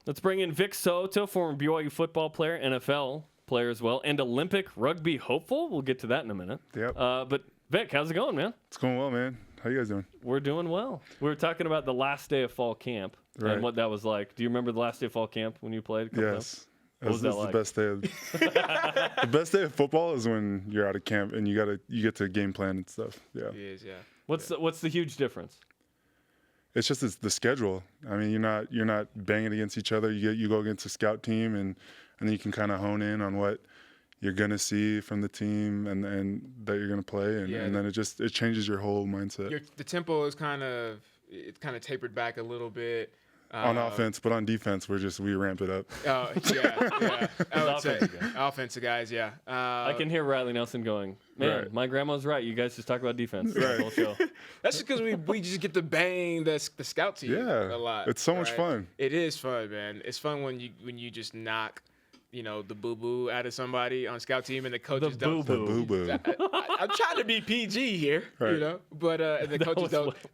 Let's bring in Vic Soto, former BYU football player, NFL player as well, and Olympic rugby hopeful. We'll get to that in a minute. Yep. But Vic, how's it going, man? It's going well, man. How you guys doing? We're doing well. We were talking about the last day of fall camp and what that was like. Do you remember the last day of fall camp when you played? Yes. What was that like? The best day of the best day of football is when you're out of camp and you get to game plan and stuff. Yeah. It is, yeah. What's the huge difference? It's just the schedule. I mean, you're not banging against each other. You go against a scout team and then you can kind of hone in on what you're gonna see from the team and that you're gonna play and then it changes your whole mindset. The tempo is kind of tapered back a little bit. On offense, but on defense, we ramp it up. Oh, yeah. I would say offensive guys, yeah. I can hear Riley Nelson going, man, my grandma's right. You guys just talk about defense the whole show. That's just because we just get to bang the scout team a lot. It's so much fun. It is fun, man. It's fun when you just knock, the boo-boo out of somebody on scout team and the coaches don't. The boo-boo. I'm trying to be PG here, but the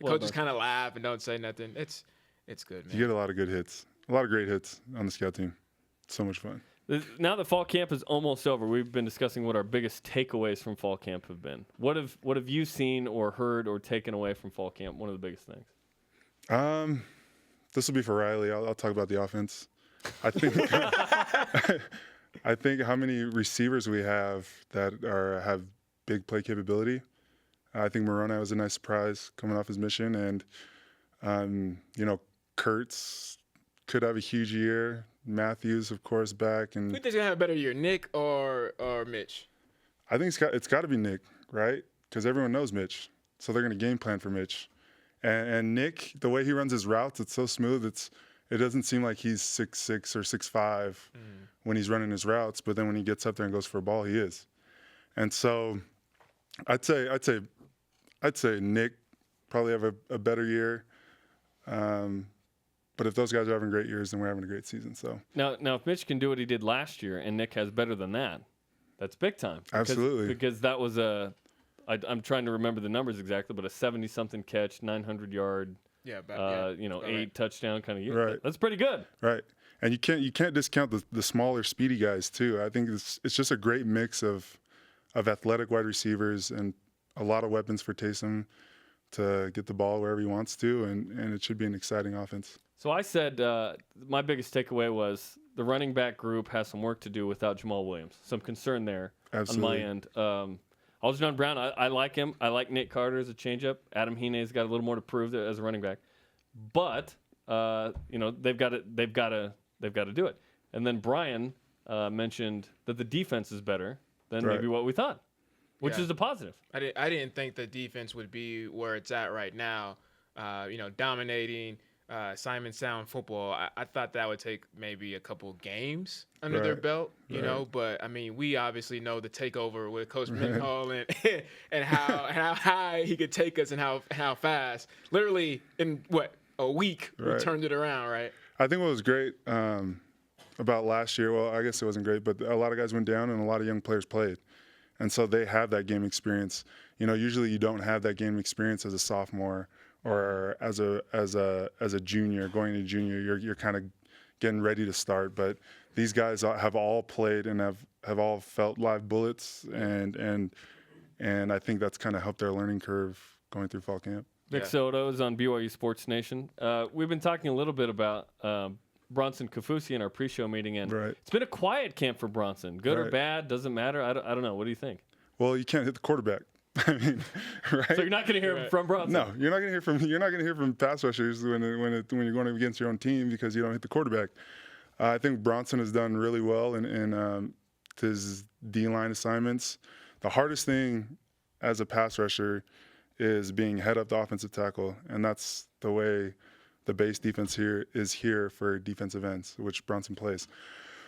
coaches kind of laugh and don't say nothing. It's good, man. You get a lot of good hits, a lot of great hits on the scout team. It's so much fun. Now that fall camp is almost over, we've been discussing what our biggest takeaways from fall camp have been. What have you seen or heard or taken away from fall camp? One of the biggest things. This will be for Riley. I'll talk about the offense. I think I think how many receivers we have that have big play capability. I think Moroni was a nice surprise coming off his mission, and Kurtz could have a huge year. Matthews, of course, back. And who thinks gonna have a better year, Nick or Mitch? I think it's got to be Nick, right? Because everyone knows Mitch, so they're gonna game plan for Mitch. And Nick, the way he runs his routes, it's so smooth. It doesn't seem like he's 6'6" or 6'5" when he's running his routes, but then when he gets up there and goes for a ball, he is. And so, I'd say Nick probably have a better year. But if those guys are having great years, then we're having a great season. So now if Mitch can do what he did last year and Nick has better than that, that's big time. Absolutely. Because that was I'm trying to remember the numbers exactly, but a 70-something catch, 900-yard, 8 touchdown kind of year. Right. That's pretty good. Right. And you can't discount the smaller, speedy guys too. I think it's just a great mix of athletic wide receivers and a lot of weapons for Taysom to get the ball wherever he wants to, and it should be an exciting offense. So I said my biggest takeaway was the running back group has some work to do without Jamal Williams. Some concern there on my end. Algernon Brown, I like him. I like Nick Carter as a changeup. Adam Heaney's got a little more to prove as a running back, but they've got to do it. And then Brian mentioned that the defense is better than maybe what we thought, which is a positive. I didn't think the defense would be where it's at right now. Dominating Simon Sound football. I thought that would take maybe a couple games under their belt, But I mean, we obviously know the takeover with Coach Mendenhall and how high he could take us and how fast. Literally in a week we turned it around, right? I think what was great about last year. Well, I guess it wasn't great, but a lot of guys went down and a lot of young players played. And so they have that game experience. Usually you don't have that game experience as a sophomore or as a junior going to junior. You're kind of getting ready to start. But these guys have all played and have all felt live bullets, and I think that's kind of helped their learning curve going through fall camp. Vic Soto is on BYU Sports Nation. We've been talking a little bit about Bronson Kafusi in our pre-show meeting, and it's been a quiet camp for Bronson. Good or bad, doesn't matter. I don't know. What do you think? Well, you can't hit the quarterback. I mean, right? So you're not going to hear from Bronson. No, you're not going to hear from pass rushers when you're going against your own team because you don't hit the quarterback. I think Bronson has done really well in his D-line assignments. The hardest thing as a pass rusher is being head up the offensive tackle, and that's the way the base defense here for defensive ends, which Bronson plays.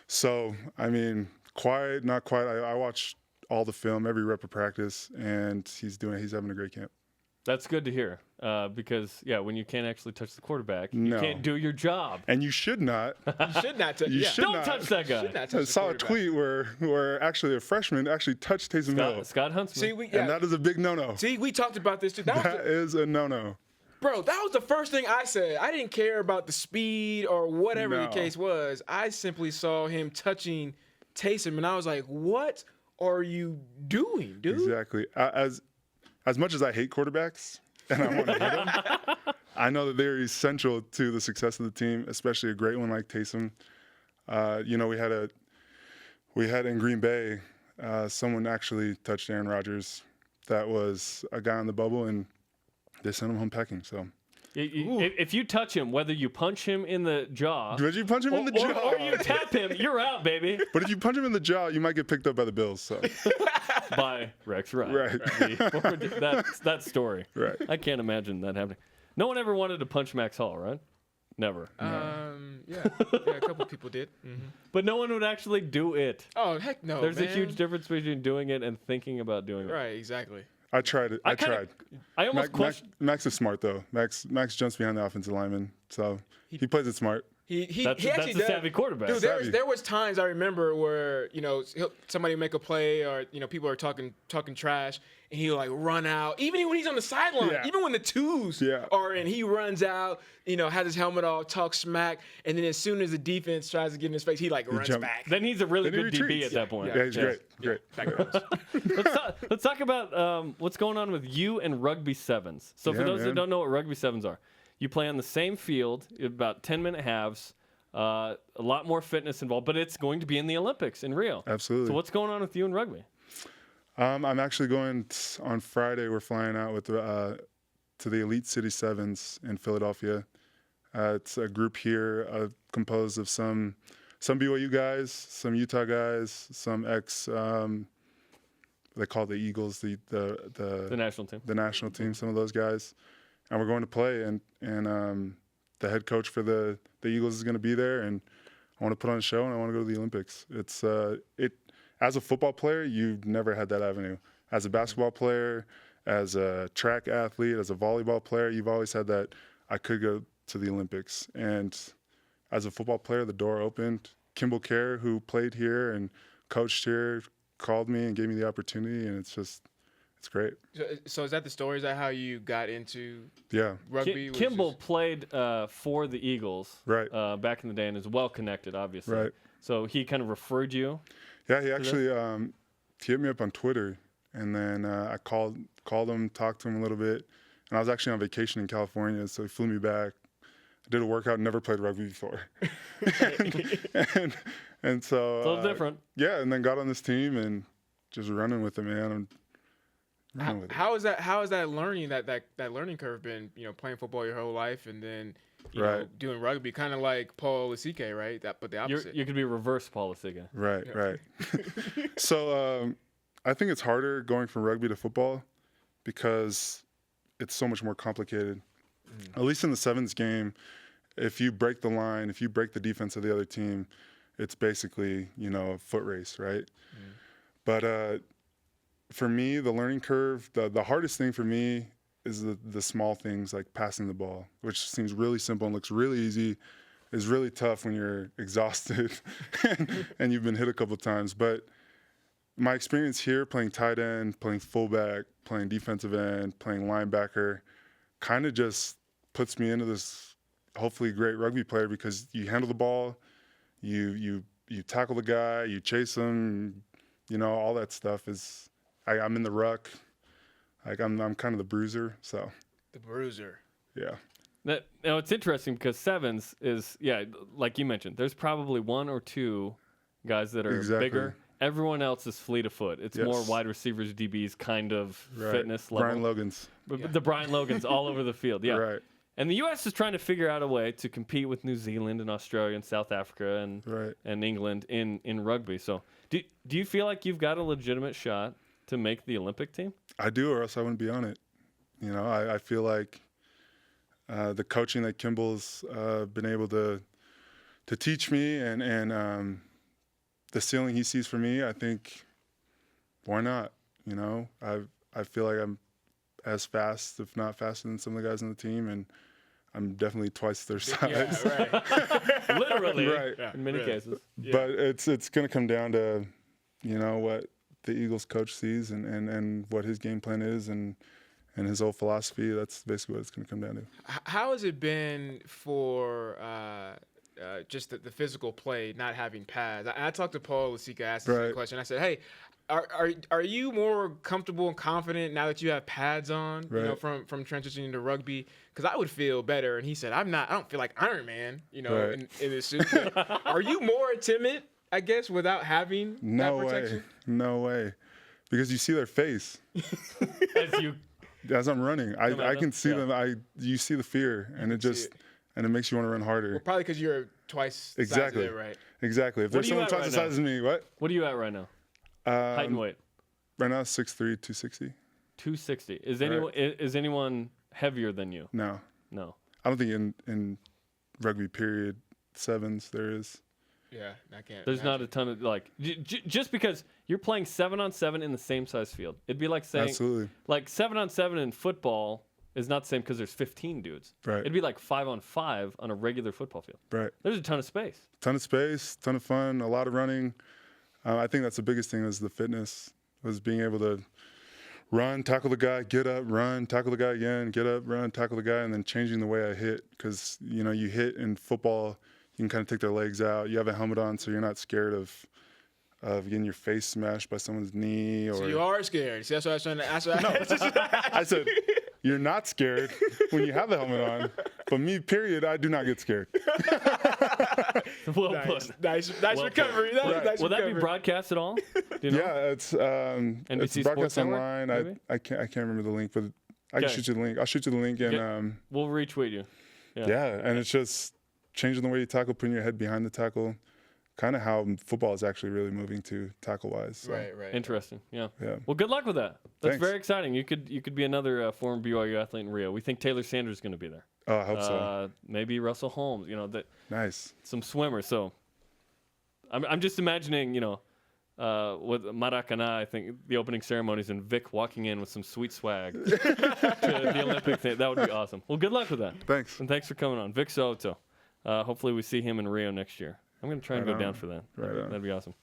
So, I mean, quiet, not quiet. I watched all the film, every rep of practice, and he's having a great camp. That's good to hear because, when you can't actually touch the quarterback, you can't do your job. And you should not. You should not. Don't touch that guy. I saw a tweet where actually a freshman actually touched Taysom Hill. Scott Huntsman. See, and that is a big no-no. See, we talked about this too. That is a no-no. Bro, that was the first thing I said. I didn't care about the speed or whatever the No. case was. I simply saw him touching Taysom, and I was like, what are you doing, dude? Exactly. As much as I hate quarterbacks and I want to hit them, I know that they're essential to the success of the team, especially a great one like Taysom. We had in Green Bay, someone actually touched Aaron Rodgers. That was a guy on the bubble, and they sent him home pecking. So, if you touch him, whether you punch him in the jaw, would you punch him in the jaw, or you tap him, you're out, baby. But if you punch him in the jaw, you might get picked up by the Bills. So, by Rex Wright. Right. That story. Right. I can't imagine that happening. No one ever wanted to punch Max Hall, right? Never. Yeah, a couple people did. Mm-hmm. But no one would actually do it. Oh, heck no, There's man. a huge difference between doing it and thinking about doing it. Right, exactly. I tried it. I tried. I almost questioned. Max is smart though. Max jumps behind the offensive lineman, so he plays it smart. He That's actually a savvy quarterback. Dude, there was times I remember where somebody make a play or people are talking trash and he'll like run out even when he's on the sideline, even when the twos are in, he runs out, has his helmet off, talks smack, and then as soon as the defense tries to get in his face, he runs back. Then he's a really good DB at that point. Yeah, he's great. Let's talk about what's going on with you and Rugby Sevens. So for those that don't know what Rugby Sevens are, you play on the same field, about 10-minute halves, a lot more fitness involved, but it's going to be in the Olympics in Rio. Absolutely. So what's going on with you and rugby? I'm actually going on Friday. We're flying out with to the Elite City Sevens in Philadelphia. It's a group here composed of some BYU guys, some Utah guys, some ex. They call it the Eagles, the national team. The national team. Some of those guys. And we're going to play, and the head coach for the Eagles is going to be there, and I want to put on a show, and I want to go to the Olympics. It's as a football player, you've never had that avenue. As a basketball player, as a track athlete, as a volleyball player, you've always had that I could go to the Olympics. And as a football player, the door opened. Kimball Kerr, who played here and coached here, called me and gave me the opportunity, and it's great. So is that the story? Is that how you got into rugby? Kimball played for the Eagles back in the day and is well connected, obviously. Right. So he kind of referred you? Yeah, he actually he hit me up on Twitter, and then I called him, talked to him a little bit, and I was actually on vacation in California, so he flew me back. I did a workout, never played rugby before. and so... It's a little different. Yeah, and then got on this team and just running with it, man. How is that learning that learning curve been? Playing football your whole life and then doing rugby, kind of like Paul Lasike, right? But the opposite. You could be reverse Paul Lasike. Right. So I think it's harder going from rugby to football because it's so much more complicated. At least in the sevens game, if you break the line, if you break the defense of the other team, it's basically a foot race, right? But for me, the learning curve, the hardest thing for me is the small things like passing the ball, which seems really simple and looks really easy, is really tough when you're exhausted and you've been hit a couple of times. But my experience here playing tight end, playing fullback, playing defensive end, playing linebacker kind of just puts me into this hopefully great rugby player because you handle the ball, you tackle the guy, you chase him, all that stuff is... I'm in the ruck, I'm kind of the bruiser, so. The bruiser. Yeah. Now it's interesting because sevens is like you mentioned. There's probably one or two guys that are bigger. Everyone else is fleet of foot. It's more wide receivers, DBs kind of fitness level. Brian Logans. The Brian Logans all over the field. Yeah. Right. And the U.S. is trying to figure out a way to compete with New Zealand and Australia and South Africa and England in rugby. So do you feel like you've got a legitimate shot to make the Olympic team? I do, or else I wouldn't be on it. I feel like the coaching that Kimball's been able to teach me and the ceiling he sees for me, I think, why not? I feel like I'm as fast, if not faster than some of the guys on the team, and I'm definitely twice their size. Yeah, right. Literally, right. In many cases. Yeah. But it's going to come down to, what the Eagles coach sees and what his game plan is and and his whole philosophy. That's basically what it's going to come down to. How has it been for just the physical play, not having pads? I talked to Paul Lasika, asked him a question. I said, hey, are you more comfortable and confident now that you have pads on, you know, from transitioning to rugby? Because I would feel better. And he said, I don't feel like Iron Man, you know, in this suit. Are you more timid, I guess, without having that protection? No way. Because you see their face. As I'm running, I can see them. You see the fear, and it makes you want to run harder. Well, probably because you're twice the size of it, right? Exactly. If there's someone twice the size of me, what? What are you at right now? Height and weight. Right now, 6'3", 260. 260. Is anyone heavier than you? No. I don't think in rugby period sevens there is. Yeah, I can't. There's not a ton of just because you're playing 7-on-7 in the same size field. It'd be like saying absolutely 7-on-7 in football is not the same because there's 15 dudes. Right. It'd be like 5-on-5 on a regular football field. Right. There's a ton of space. Ton of fun, a lot of running. I think that's the biggest thing was the fitness, was being able to run, tackle the guy, get up, run, tackle the guy again, get up, run, tackle the guy, and then changing the way I hit. Because, you know, you hit in football, you can kind of take their legs out. You have a helmet on, so you're not scared of getting your face smashed by someone's knee. Or... So you are scared. See, that's what I was trying to ask. I said, you're not scared when you have the helmet on. But me, period, I do not get scared. Well put. Nice recovery. Will that be broadcast at all? Do you know? Yeah, it's broadcast online. Network, I can't remember the link, but I can shoot you the link. I'll shoot you the link, and we'll retweet you. Yeah, and it's just changing the way you tackle, putting your head behind the tackle, kind of how football is actually really moving to tackle-wise. So. Right. Interesting. Yeah. Well, good luck with that. That's very exciting. You could be another former BYU athlete in Rio. We think Taylor Sanders is going to be there. Oh, I hope so. Maybe Russell Holmes. You know that. Nice. Some swimmers. So, I'm just imagining, you know, with Maracana, I think the opening ceremonies and Vic walking in with some sweet swag to the Olympic thing. That would be awesome. Well, good luck with that. Thanks. And thanks for coming on, Vic Soto. Hopefully we see him in Rio next year. I'm going to try and go down for that. Right on. That'd be awesome.